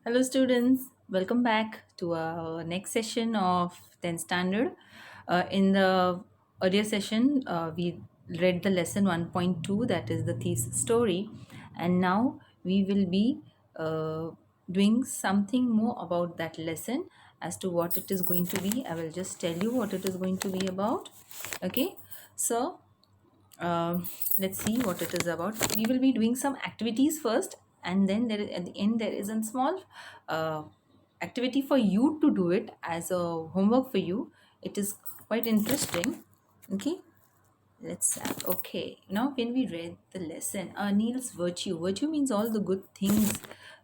Hello, students. Welcome back to our next session of 10th standard. In the earlier session, we read the lesson 1.2, that is the thief's story, and now we will be uh, doing something more about that lesson as to what it is going to be. I will just tell you what it is going to be about. Okay, so let's see what it is about. We will be doing some activities first, and then at the end there is a small uh, activity for you to do it as a homework for you. It is quite interesting. Okay, let's okay, now when we read the lesson, Anil's virtue means all the good things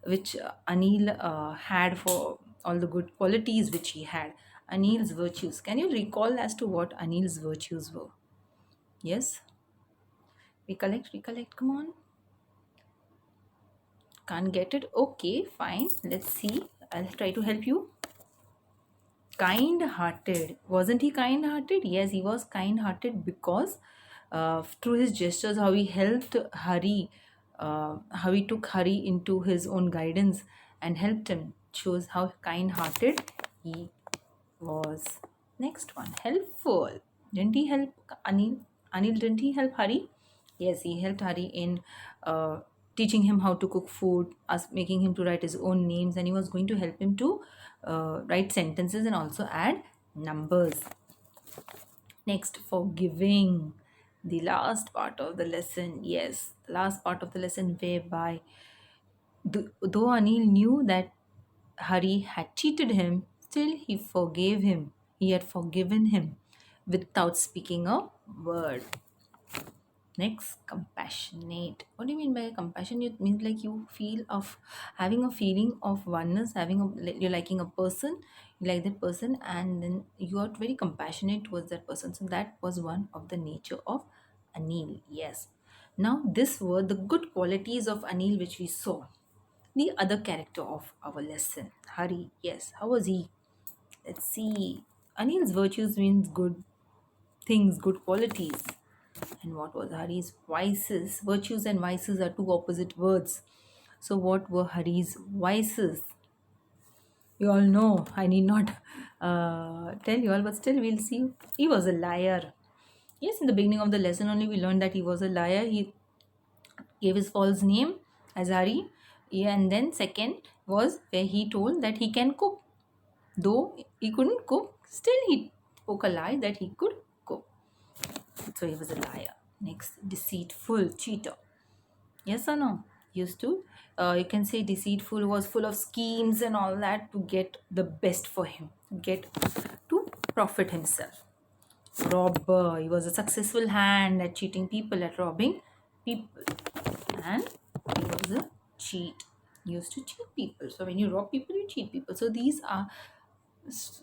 which Anil had, for all the good qualities which he had. Anil's virtues, can you recall as to what Anil's virtues were? Yes, recollect, come on. Can't get it? Okay, fine. Let's see. I'll try to help you. Kind hearted. Wasn't he kind hearted? Yes, he was kind hearted because through his gestures, how he helped Hari, how he took Hari into his own guidance and helped him, shows how kind hearted he was. Next one, helpful. Didn't he help Anil? Anil, didn't he help Hari? Yes, he helped Hari in teaching him how to cook food, us making him to write his own names, and he was going to help him to write sentences and also add numbers. Next, forgiving. The last part of the lesson, yes, the last part of the lesson whereby though Anil knew that Hari had cheated him, still he forgave him. He had forgiven him without speaking a word. Next, compassionate. What do you mean by compassionate? It means like you feel of having a feeling of oneness, you're liking a person, you like that person, and then you are very compassionate towards that person. So that was one of the nature of Anil. Yes. Now, this were the good qualities of Anil which we saw. The other character of our lesson, Hari. Yes, how was he? Let's see. Anil's virtues means good things, good qualities. And what was Hari's vices? Virtues and vices are two opposite words. So, what were Hari's vices? You all know, I need not tell you all, but still, we'll see. He was a liar. Yes, in the beginning of the lesson only, we learned that he was a liar. He gave his false name as Hari. Yeah, and then, second was where he told that he can cook. Though he couldn't cook, still he spoke a lie that he could cook. So he was a liar. Next, deceitful, cheater. Yes or no? Used to. You can say deceitful, was full of schemes and all that to get the best for him, get to profit himself. Robber. He was a successful hand at cheating people, at robbing people. And he was a cheat. He used to cheat people. So when you rob people, you cheat people. So these are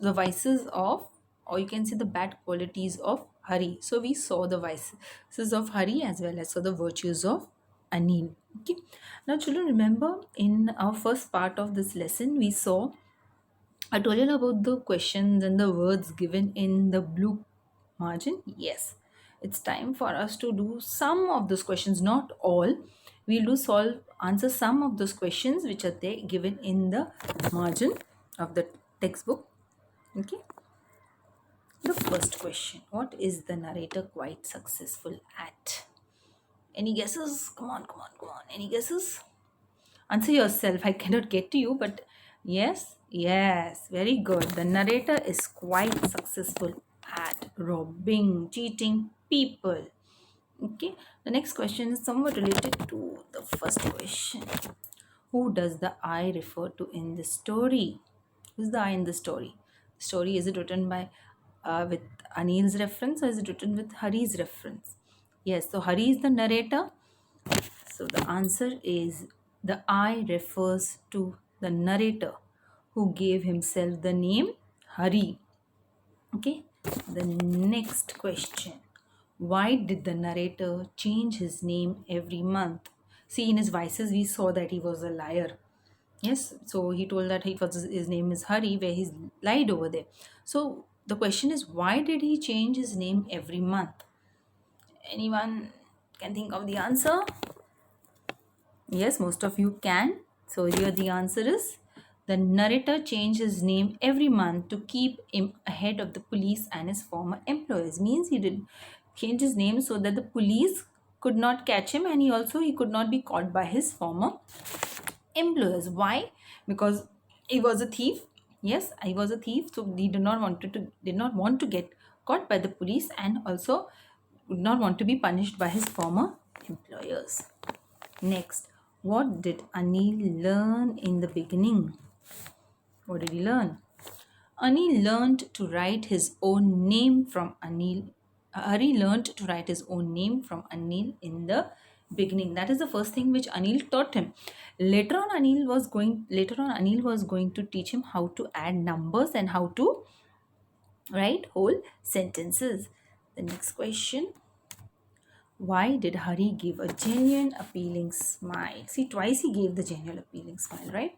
the vices of, or you can say the bad qualities of Hari. So we saw the vices of Hari as well as saw the virtues of Anil. Okay. Now, children, remember in our first part of this lesson, we saw, I told you about the questions and the words given in the blue margin. Yes, it's time for us to do some of those questions, not all. We'll do answer some of those questions which are there given in the margin of the textbook. Okay. The first question, what is the narrator quite successful at? Any guesses? Come on, come on, come on. Any guesses? Answer yourself. I cannot get to you, but yes, very good. The narrator is quite successful at robbing, cheating people. Okay, the next question is somewhat related to the first question. Who does the I refer to in the story? Who's the I in the story? Story, is it written by with Anil's reference, or is it written with Hari's reference? Yes, so Hari is the narrator. So the answer is the I refers to the narrator who gave himself the name Hari. Okay, the next question. Why did the narrator change his name every month? See, in his vices, we saw that he was a liar. Yes, so he told that his name is Hari, where he's lied over there. So the question is, why did he change his name every month? Anyone can think of the answer? Yes, most of you can. So here the answer is The narrator changed his name every month to keep him ahead of the police and his former employers. Means he did change his name so that the police could not catch him, and he could not be caught by his former employers. Why? Because he was a thief. Yes, I was a thief, so he did not want to get caught by the police, and also would not want to be punished by his former employers. Next, what did Anil learn in the beginning? What did he learn? Anil learned to write his own name from Anil. Hari learned to write his own name from Anil in the beginning. That is the first thing which Anil taught him. Later on Anil was going to teach him how to add numbers and how to write whole sentences. The next question. Why did Hari give a genuine appealing smile? See, twice he gave the genuine appealing smile, right?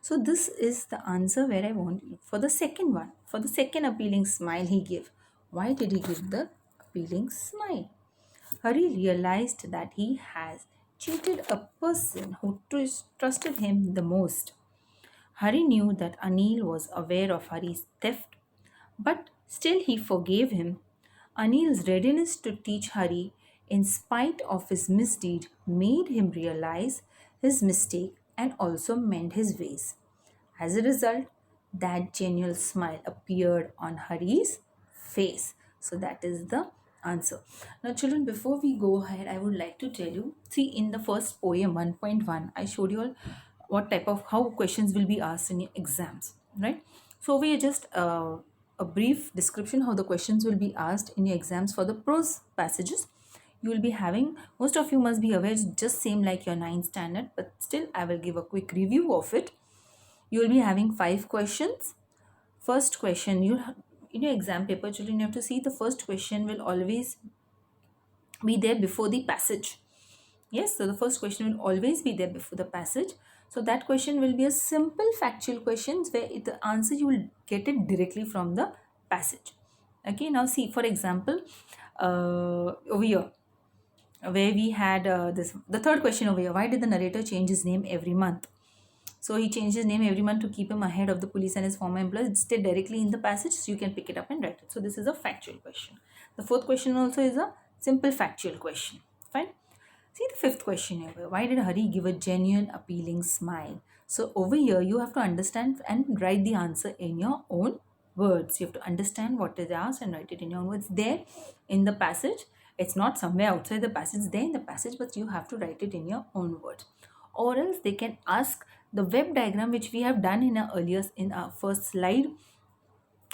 So this is the answer where I want you for the second one. For the second appealing smile he gave. Why did he give the appealing smile? Hari realized that he has cheated a person who trusted him the most. Hari knew that Anil was aware of Hari's theft, but still he forgave him. Anil's readiness to teach Hari, in spite of his misdeed, made him realize his mistake and also mend his ways. As a result, that genuine smile appeared on Hari's face. So that is the answer. Now, children, before we go ahead, I would like to tell you, see, in the first poem 1.1, I showed you all what type of how questions will be asked in your exams, right? So we just a brief description how the questions will be asked in your exams for the prose passages. You will be having, most of you must be aware, it's just same like your 9th standard, but still I will give a quick review of it. You will be having 5 questions. First question, in your exam paper, children, you have to see the first question will always be there before the passage. Yes, so the first question will always be there before the passage. So that question will be a simple factual questions where the answer you will get it directly from the passage. Okay, now see, for example, over here where we had the third question over here. Why did the narrator change his name every month? So he changed his name every month to keep him ahead of the police and his former employees. It's still directly in the passage, so you can pick it up and write it. So this is a factual question. The fourth question also is a simple factual question. Fine. See the fifth question here. Why did Hari give a genuine, appealing smile? So over here, you have to understand and write the answer in your own words. You have to understand what is asked and write it in your own words. There in the passage, it's not somewhere outside the passage. It's there in the passage, but you have to write it in your own words. Or else they can ask the web diagram which we have done in our first slide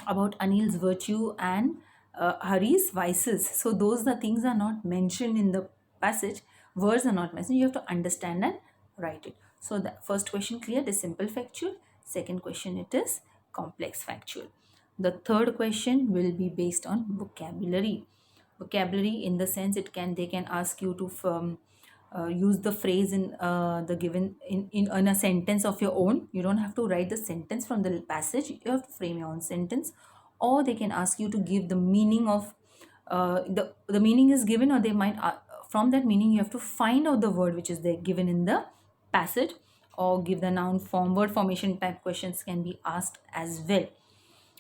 about Anil's virtue and Hari's vices. So those the things are not mentioned in the passage. Words are not mentioned. You have to understand and write it. So the first question clear, it is simple factual. Second question, it is complex factual. The third question will be based on vocabulary. Vocabulary in the sense they can ask you to use the phrase in the given in a sentence of your own. You don't have to write the sentence from the passage. You have to frame your own sentence, or they can ask you to give the meaning of the meaning is given, or they might from that meaning you have to find out the word which is there given in the passage, or give the noun form. Word formation type questions can be asked as well.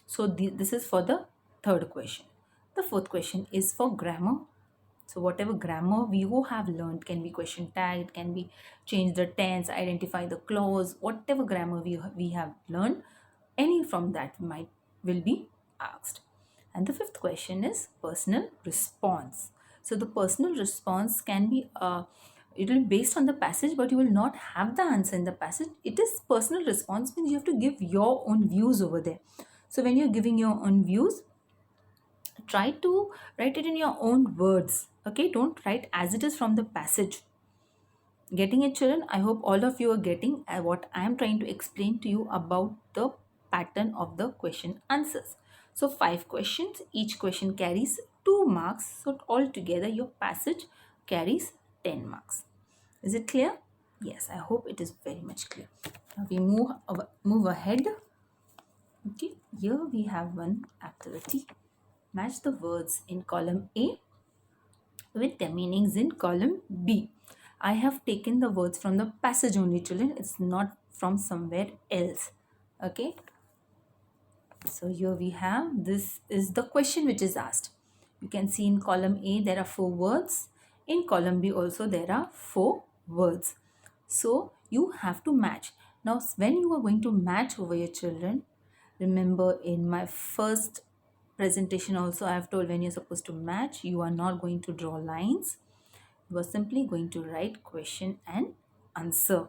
So this is for the third question. The fourth question is for grammar. So whatever grammar we who have learned can be question tagged, can be change the tense, identify the clause, whatever grammar we have learned, any from that will be asked. And the fifth question is personal response. So the personal response can be it will be based on the passage, but you will not have the answer in the passage. It is personal response means you have to give your own views over there. So when you're giving your own views, try to write it in your own words. Okay, don't write as it is from the passage. Getting it, children? I hope all of you are getting what I am trying to explain to you about the pattern of the question answers. So 5 questions, each question carries 2 marks. So altogether your passage carries 10 marks. Is it clear? Yes, I hope it is very much clear. Now we move ahead. Okay, here we have one activity. Match the words in column A with their meanings in column B. I have taken the words from the passage only, children. It's not from somewhere else. Okay, so here we have, this is the question which is asked. You can see in column A there are 4 words. In column B also there are 4 words. So you have to match. Now when you are going to match over your children, remember in my first presentation also I have told, when you're supposed to match, you are not going to draw lines. You are simply going to write question and answer.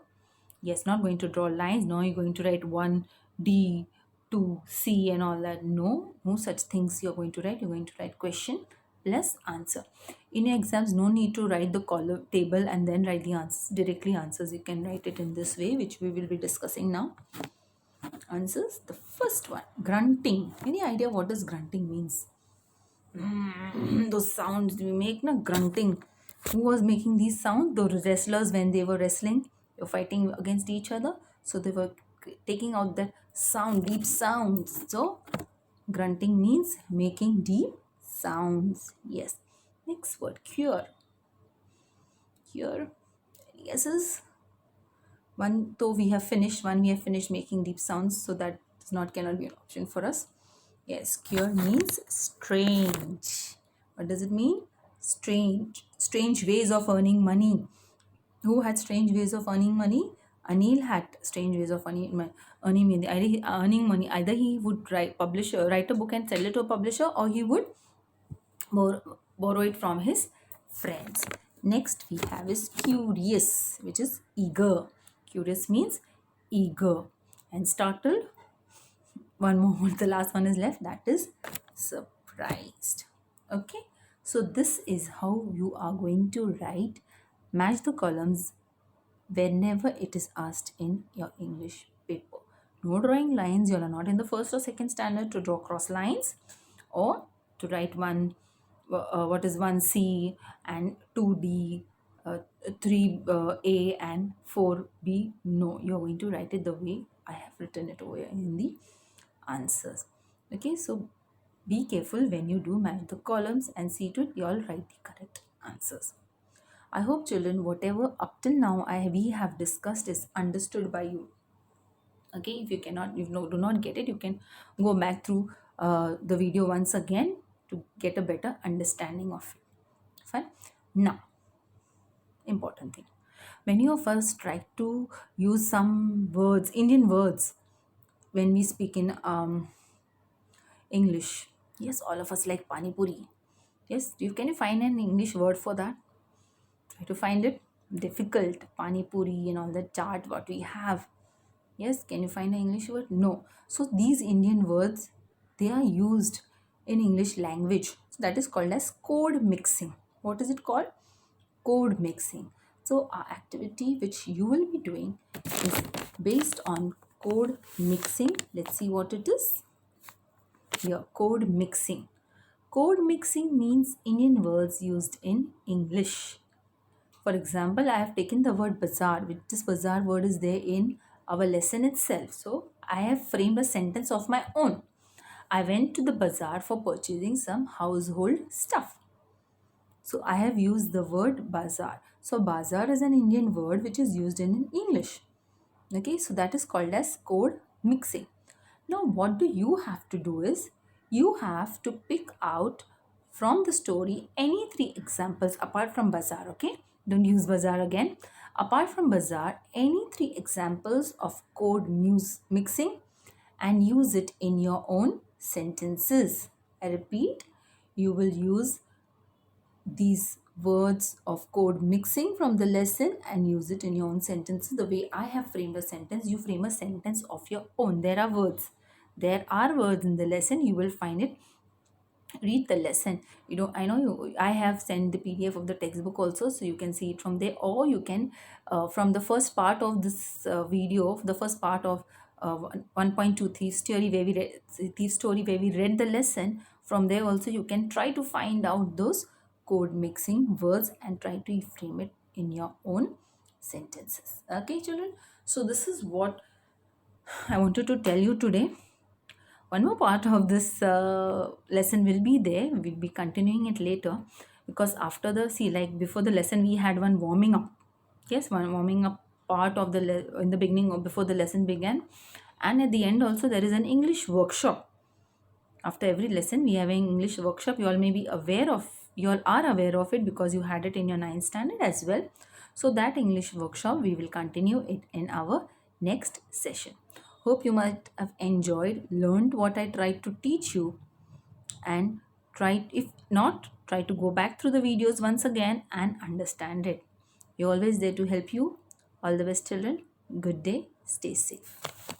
Yes, not going to draw lines. No, you're going to write 1D, 2C and all that. No, no such things you're going to write. You're going to write question plus answer. In your exams, no need to write the column table and then write the answers, directly answers. You can write it in this way, which we will be discussing now. Answers. The first one, grunting. Any idea what does grunting means? Those sounds we make, na, grunting. Who was making these sounds? The wrestlers, when they were wrestling, they were fighting against each other, so they were taking out that sound, deep sounds. So grunting means making deep sounds. Yes. Next word, cure. Cure. Yes, is one. Though we have finished one, we have finished making deep sounds, so that does not, cannot be an option for us. Yes, cure means strange. What does it mean? Strange. Strange ways of earning money. Who had strange ways of earning money? Anil had strange ways of earning money. Earning money. Either he would write a book and sell it to a publisher, or he would borrow it from his friends. Next we have is curious, which is eager. Curious means eager. And startled, one more, the last one is left, that is surprised. Okay, so this is how you are going to write, match the columns whenever it is asked in your English paper. No drawing lines. You are not in the first or second standard to draw cross lines or to write what is 1C and 2D, 3A and 4B. No, you are going to write it the way I have written it over here in the answers. Okay, so be careful when you do match the columns and see to it you all write the correct answers. I hope children, whatever up till now we have discussed is understood by you. Okay, if you cannot, do not get it, you can go back through the video once again to get a better understanding of it. Fine. Now, important thing. Many of us try to use some words, Indian words, when we speak in English. Yes, all of us like pani puri. Yes, can you find an English word for that? Try to find it. Difficult. Pani puri and all the chart what we have. Yes, can you find an English word? No. So these Indian words, they are used in English language. So that is called as code mixing. What is it called? Code mixing. So our activity which you will be doing is based on code mixing. Let's see what it is. Here, code mixing. Code mixing means Indian words used in English. For example, I have taken the word bazaar, which this bazaar word is there in our lesson itself. So I have framed a sentence of my own. I went to the bazaar for purchasing some household stuff. So I have used the word bazaar. So bazaar is an Indian word which is used in English. Okay, so that is called as code mixing. Now what do you have to do is, you have to pick out from the story any 3 examples apart from bazaar. Okay, don't use bazaar again. Apart from bazaar, any 3 examples of code mixing and use it in your own sentences. I repeat, you will use these words of code mixing from the lesson and use it in your own sentences. The way I have framed a sentence, you frame a sentence of your own. There are words. There are words in the lesson. You will find it. Read the lesson. I know I have sent the PDF of the textbook also, so you can see it from there, or you can from the first part of this video, the first part of 1.2 thief story where we read the lesson. From there also you can try to find out those code mixing words and try to frame it in your own sentences. Okay children, so this is what I wanted to tell you today. One more part of this lesson will be there. We'll be continuing it later, because after like before the lesson we had one warming up. Yes, one warming up part of in the beginning or before the lesson began, And at the end also there is an English workshop. After every lesson we have an English workshop. You all may be aware of, you all are aware of it because you had it in your ninth standard as well. So that English workshop we will continue it in our next session. Hope you might have enjoyed, learned what I tried to teach you, and try, if not, try to go back through the videos once again and understand it. We're always there to help you. All the best, children. Good day. Stay safe.